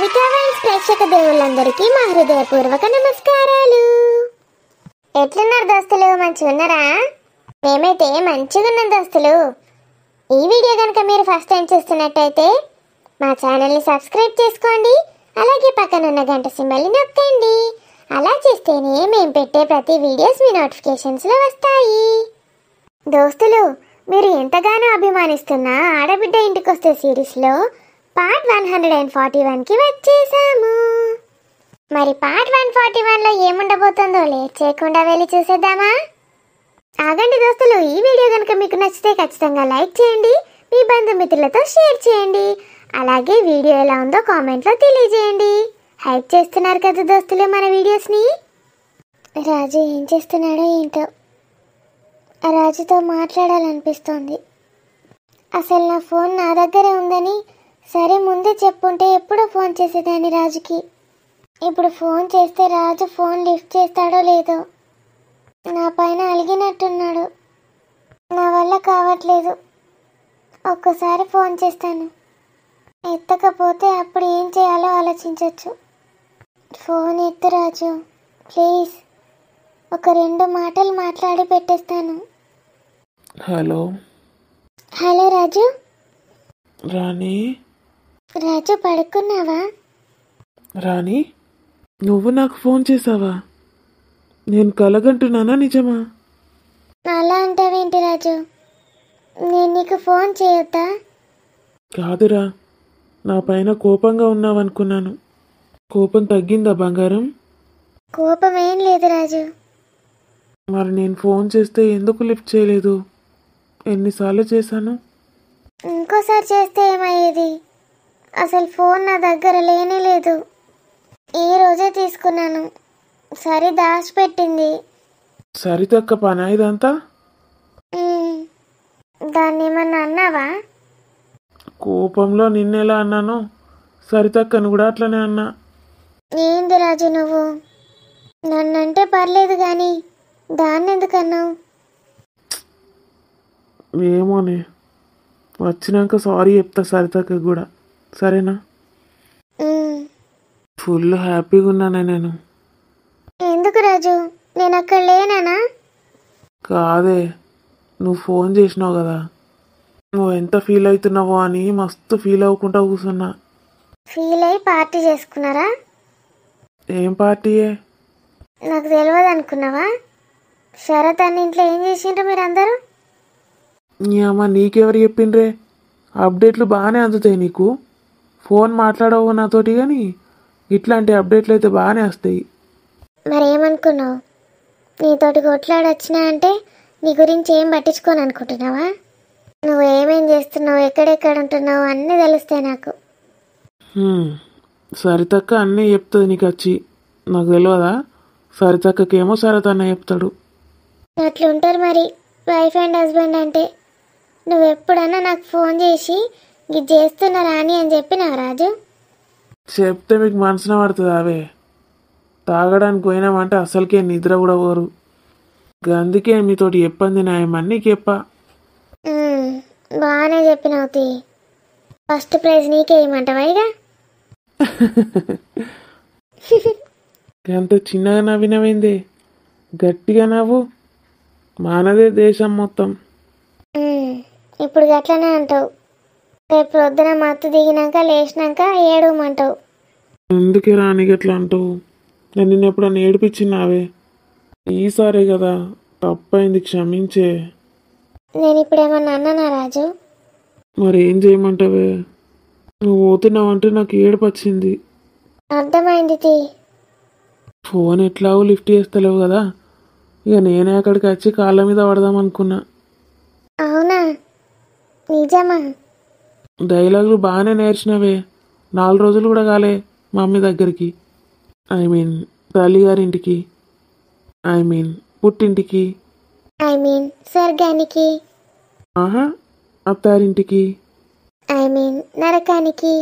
కవితా wines ప్రేక్షక దేవుళ్ళందరికీ మా హృదయపూర్వక నమస్కారాలు. ఎట్లున్నారు దోస్తులు? మంచిగా ఉన్నారా? మేమైతే మంచిగా ఉన్నాం దోస్తులు. ఈ వీడియో కనుక మీరు ఫస్ట్ టైం చూస్తున్నట్టయితే మా ఛానల్ని సబ్స్క్రైబ్ చేసుకోండి, అలాగే పక్కన ఉన్న గంట సింబల్ని నొక్కండి. అలా చేస్తేనే మేము పెట్టే ప్రతి వీడియోస్ మీ నోటిఫికేషన్స్లో వస్తాయి. దోస్తులు, మీరు ఎంతగానో అభిమానిస్తున్న ఆడబిడ్డ ఇంటికొస్తే సిరీస్లో పార్ట్ 141కి వచ్చేసాము. మరి పార్ట్ 141లో ఏముండబోతుందో లేట్ చేయకుండా వెళ్ళి చూసేద్దామా? ఆగండి దోస్తులు, ఈ వీడియో కనుక మీకు నచ్చితే ఖచ్చితంగా లైక్ చేయండి, మీ బంధుమిత్రులతో షేర్ చేయండి, అలాగే వీడియో ఎలా ఉందో కామెంట్లో తెలియజేయండి. హైప్ చేస్తున్నారు కదా దోస్తులు మన వీడియోస్ని. రాజు ఏం చేస్తున్నాడో ఏంటో, రాజుతో మాట్లాడాలనిపిస్తోంది. అసలు నా ఫోన్ నా దగ్గరే ఉందని సరే ముందే చెప్పుంటే ఎప్పుడో ఫోన్ చేసేదాన్ని రాజుకి. ఇప్పుడు ఫోన్ చేస్తే రాజు ఫోన్ లిఫ్ట్ చేస్తాడో లేదో. నా పైన అలిగినట్టున్నాడు. నా వల్ల కావట్లేదు. ఒక్కసారి ఫోన్ చేస్తాను, ఎత్తకపోతే అప్పుడు ఏం చేయాలో ఆలోచించవచ్చు. ఫోన్ ఎత్తు రాజు ప్లీజ్, ఒక 2 మాటలు మాట్లాడి పెట్టేస్తాను. హలో. హలో రాజు. రాణి. రాజు పడుకున్నావా? రాణి, నువ్వు నాకు ఫోన్ చేసావా? నేను కలగంటున్నానా నిజమా? అలా అంటావేంటి రాజు? నేను నీకు ఫోన్ చేయొద్దా? కాదురా, నా పైన కోపంగా ఉన్నావనుకున్నాను. కోపం తగ్గిందా బంగారం? కోపం ఏం లేదు రాజు. మరి నేను ఫోన్ చేస్తే ఎందుకు లిఫ్ట్ చేయలేదు? ఎన్నిసార్లు చేశాను? ఇంకోసారి చేస్తే ఏమయ్యేది? అసలు ఫోన్ నా దగ్గర లేనే లేదు. ఈ రోజే తీసుకున్నాను. సరి దాచిపెట్టింది. సరితక్క పనా ఇదంతా? దాన్ని ఏమన్నా అన్నావా? కోపంలో నిన్నెలా అన్నానో సరితక్కను కూడా అట్లనే అన్నా. ఏంది రాజు నువ్వు? నన్నంటే పర్లేదు కానీ దాన్ని ఎందుకు అన్నావు? ఏమోనే, వచ్చినాక సారీ చెప్తా సరితక్క కూడా, సరేనా? ఫుల్ హ్యాపీగా ఉన్నానే నేను. ఎందుకు రాజు? నేను అక్కడ లేనానా? కాదే, నువ్వు ఫోన్ చేసినావు కదా, నువ్వు ఎంత ఫీల్ అవుతున్నావో అని మస్తు ఫీల్ అవ్వకుండా కూర్చున్నా. ఫీల్ అయ్యి పార్టీ చేసుకున్నారా? ఏం పార్టీయే? నాకు తెలియదు అనుకున్నావా? శరత్ అన్న ఇంట్లో ఏం చేసిండ్రు మీరందరూ? నీ అమ్మ, నీకెవరు చెప్పిండ్రే? అప్డేట్లు బాగానే అందుతాయి నీకు. ఫోన్ మాట్లాడవు నాతోటి, కానీ ఇట్లాంటి అప్డేట్లు అయితే బాగానే వస్తాయి. మరేమనుకున్నావు? నీతోటి కొట్లాడొచ్చినా అంటే నీ గురించి ఏం పట్టించుకోని అనుకుంటున్నావా? నువ్వు ఏమేం చేస్తున్నావు, ఎక్కడెక్కడ ఉంటున్నావు అన్నీ తెలుస్తాయి నాకు. సరితక్క అన్నీ చెప్తుంది నీకు వచ్చి, నాకు తెలియదా? సరితక్కకేమో శరత్ అన్న చెప్తాడు. అట్లుంటారు మరి వైఫ్ అండ్ హస్బెండ్ అంటే. నువ్వు ఎప్పుడన్నా నాకు ఫోన్ చేసి ఇది చేస్తున్నారా అని చెప్పినావు రాజు? చెప్తే మీకు మనసున పడుతుంది అవే. తాగడానికి పోయినామంటే అసలుకే నిద్ర కూడా పోరు. అందుకే మీతోటి చెప్పంది న్యాయమని చెప్పా. బాగానే చెప్పినావు తీ. ఫస్ట్ ప్రైజ్ నీకే ఇవ్వమంటావా ఇక? అంత చిన్నగా నవ్వినవేందే? గట్టిగా నవ్వు, మానదే దేశం మొత్తం. ఇప్పుడు గట్లనే అంటావు. రేపు పొద్దున మత్తు దిగినాక లేచినాక ఏడవమంటావు. ఎందుకే రాని గట్లా అంటావు? నేను నిన్ను ఎప్పుడన్నా ఏడిపించినావే? ఈసారే కదా, తప్పైంది, క్షమించే. నేను ఇప్పుడు ఏమన్నా అన్నానా రాజు? మరి ఏం చేయమంటావే? నువ్వు పోతున్నావంటే నాకు ఏడుపు వచ్చింది. అర్థమైంది తీ. ఫోన్ ఎట్లాగో లిఫ్ట్ చేస్తలేవు కదా, ఇక నేనే అక్కడికి వచ్చి కాళ్ళ మీద పడదాం అనుకున్నా. అవునా? నిజమా? డైలాగులు బాగానే నేర్చినవే. 4 రోజులు కూడా కాలే మమ్మీ దగ్గరికి, ఐ మీన్ తల్లిగారింటికి, ఐ మీన్ పుట్టింటికి, ఐ మీన్ స్వర్గానికి, ఆహా అత్తారింటికి, ఐ మీన్ నరకానికి.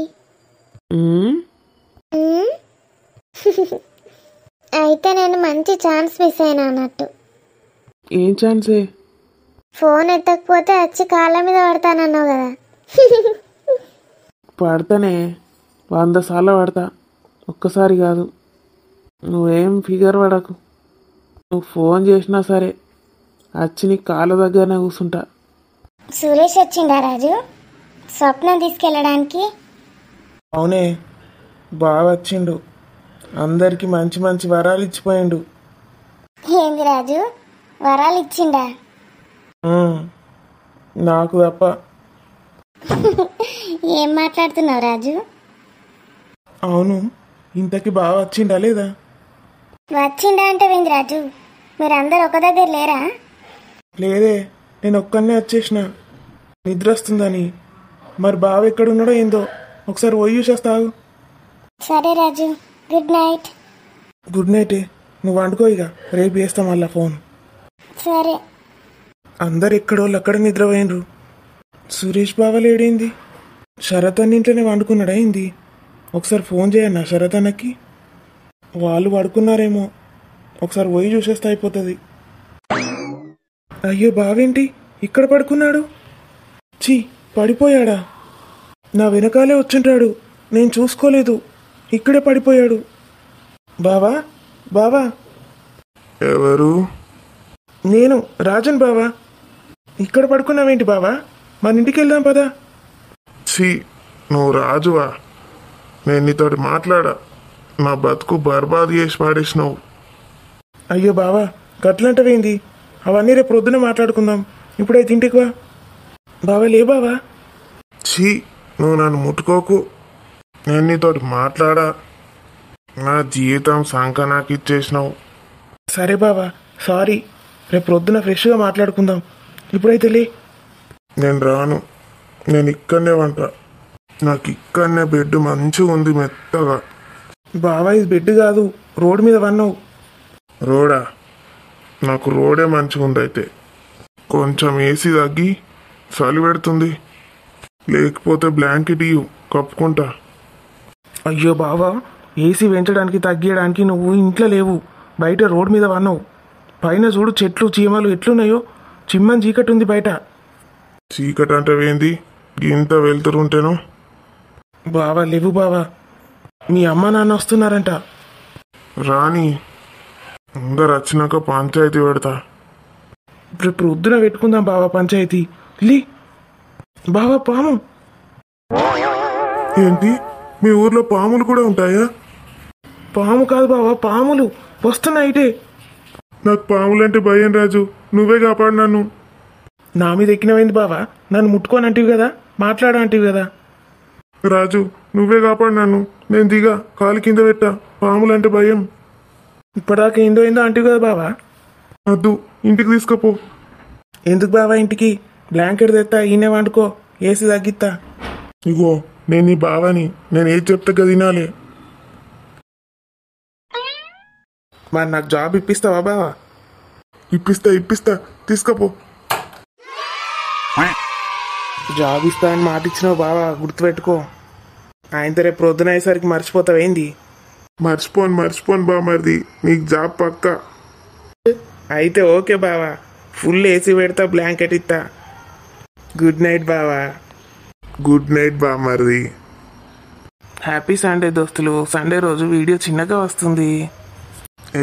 అయితే నేను మంచి ఛాన్స్ మిస్ అయినా అన్నట్టు. ఏం ఛాన్సే? ఫోన్ ఎత్తకపోతే వచ్చి కాళ్ళ మీద పడతానన్నావు కదా. పడతానే, 100 సార్లు పడతా, ఒక్కసారి కాదు. నువ్వేం ఫిగర్ పడకు. నువ్వు ఫోన్ చేసినా సరే వచ్చి నీ కాళ్ళ దగ్గరనే కూర్చుంటా. సురేష్ వచ్చిండా రాజు స్వప్నం తీసుకెళ్ళడానికి? అవునే, బాగా వచ్చిండు. అందరికి మంచి మంచి వరాలు ఇచ్చిపోయిండు. ఏంది రాజు, వరాలు ఇచ్చిండా? నాకు తప్ప. ఏం మాట్లాడుతున్నావు రాజు? అవును, ఇంతకి బాగా వచ్చిండా లేదా? వచ్చిండా అంటే ఏంది రాజు, మీరందరు ఒక దగ్గర లేరా? లేదే, నేను ఒక్కనే వచ్చేసిన, నిద్ర వస్తుందని. మరి బావ ఎక్కడున్నాడో ఏందో, ఒకసారి పోయి చూసేస్తావు. సరే రాజు, గుడ్ నైట్. గుడ్ నైటే, నువ్వు వండుకో ఇక, రేపు చేస్తా మళ్ళా ఫోన్. సరే. అందరు ఎక్కడోళ్ళు అక్కడ నిద్రపోయినరు. సురేష్ బావ లేడేంది? శరత్ అన్న ఇంట్లోనే వండుకున్నాడా ఏంది? ఒకసారి ఫోన్ చేయన్నా శరత్ అన్నకి. వాళ్ళు పడుకున్నారేమో, ఒకసారి పోయి చూసేస్తే అయిపోతుంది. అయ్యో, బావేంటి ఇక్కడ పడుకున్నాడు? చీ, పడిపోయాడా? నా వెనకాలే వచ్చుంటాడు, నేను చూసుకోలేదు. ఇక్కడే పడిపోయాడు. బావా, బావా. ఎవరు? నేను రాజన్ బావా. ఇక్కడ పడుకున్నావేంటి బావా? మన ఇంటికి వెళ్దాం పదా. ఛీ, నువ్వు రాజువా? నేను నీతోటి మాట్లాడా, నా బతుకు బర్బాద్ చేసి పాడేసినావు. అయ్యో బావా, గట్లంటవేంది? అవన్నీ రేపు ప్రొద్దున మాట్లాడుకుందాం. ఇప్పుడైతే ఇంటికి వా. బావా, లే బావా. ఛీ, నువ్వు నన్ను ముట్టుకోకు. నేను నీతోటి మాట్లాడా, నా జీవితం సంక నాకు ఇచ్చేసినావు. సరే బావా, సారీ. రేపు ప్రొద్దున ఫ్రెష్గా మాట్లాడుకుందాం. ఇప్పుడైతే లే. నేను రాను, నేను ఇక్కడనే వంట. నాకు ఇక్కడనే బెడ్ మంచిగా ఉంది, మెత్తగా. బావా, ఇది బెడ్ కాదు, రోడ్డు మీద వన్నావు. రోడా? నాకు రోడే మంచిగా ఉంది. అయితే కొంచెం ఏసీ తగ్గి చలి పెడుతుంది, లేకపోతే బ్లాంకెట్ ఇవ్వు, కప్పుకుంటా. అయ్యో బావా, ఏసీ పెంచడానికి తగ్గించడానికి నువ్వు ఇంట్లో లేవు, బయట రోడ్డు మీద వన్నావు. పైన చూడు, చెట్లు చీమలు ఎట్లున్నాయో. చిమ్మని చీకటి ఉంది బయట. చీకటి అంటే ఏంది? ఇంత వెళ్తురుంటేనో. బావా, లేవు బావా. మీ అమ్మ నాన్న వస్తున్నారంట. రాని, అందరు వచ్చినాక పంచాయతీ పెడతా. రేపు ప్రొద్దున పెట్టుకుందాం బావా పంచాయతీ. లే బావా, పాము. ఏంటి, మీ ఊర్లో పాములు కూడా ఉంటాయా? పాము కాదు బావా, పాములు వస్తున్నాయిటే. నాకు పాములంటే భయం రాజు, నువ్వే కాపాడు నన్ను. నా మీద ఎక్కినవేంది బావా? నన్ను ముట్టుకొని అంటివి కదా, మాట్లాడ అంటివి కదా. రాజు, నువ్వే కాపాడు నన్ను. నేను దిగా, కాలు కింద పెట్టా, పాములంటే భయం. ఇప్పటిదాకా ఏందో ఏందో అంటివి కదా బావా. వద్దు, ఇంటికి తీసుకుపో. ఎందుకు బావా ఇంటికి? బ్లాంకెట్ తెస్తా, ఈయనే వండుకో, ఏసీ తగ్గిస్తా. ఇగో, నేను నీ బావని, నేను ఏది చెప్తే కదా వినాలి. మరి నాకు జాబ్ ఇప్పిస్తావా బావా? ఇప్పిస్తా, తీసుకపో. జాబ్ ఇస్తా అని మాట ఇచ్చినావు బావా, గుర్తుపెట్టుకో. ఆయనతో రేపు ప్రొద్దున అయ్యేసరికి మర్చిపోతావేంది? మర్చిపోను బామర్ది, నీకు జాబ్ పక్కా. అయితే ఓకే బావా, ఫుల్ ఏసీ పెడతా, బ్లాంకెట్ ఇస్తా. గుడ్ నైట్ బావా. గుడ్ నైట్ బామర్ది. హ్యాపీ సండే దోస్తులు. సండే రోజు వీడియో చిన్నగా వస్తుంది.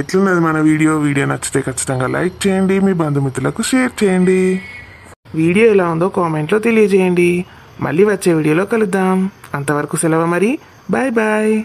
ఎట్లున్నది మన వీడియో? వీడియో నచ్చితే ఖచ్చితంగా లైక్ చేయండి, మీ బంధుమిత్రులకు షేర్ చేయండి. వీడియో ఎలా ఉందో కామెంట్లో తెలియజేయండి. మళ్ళీ వచ్చే వీడియోలో కలుద్దాం. అంతవరకు సెలవు మరి. Bye bye.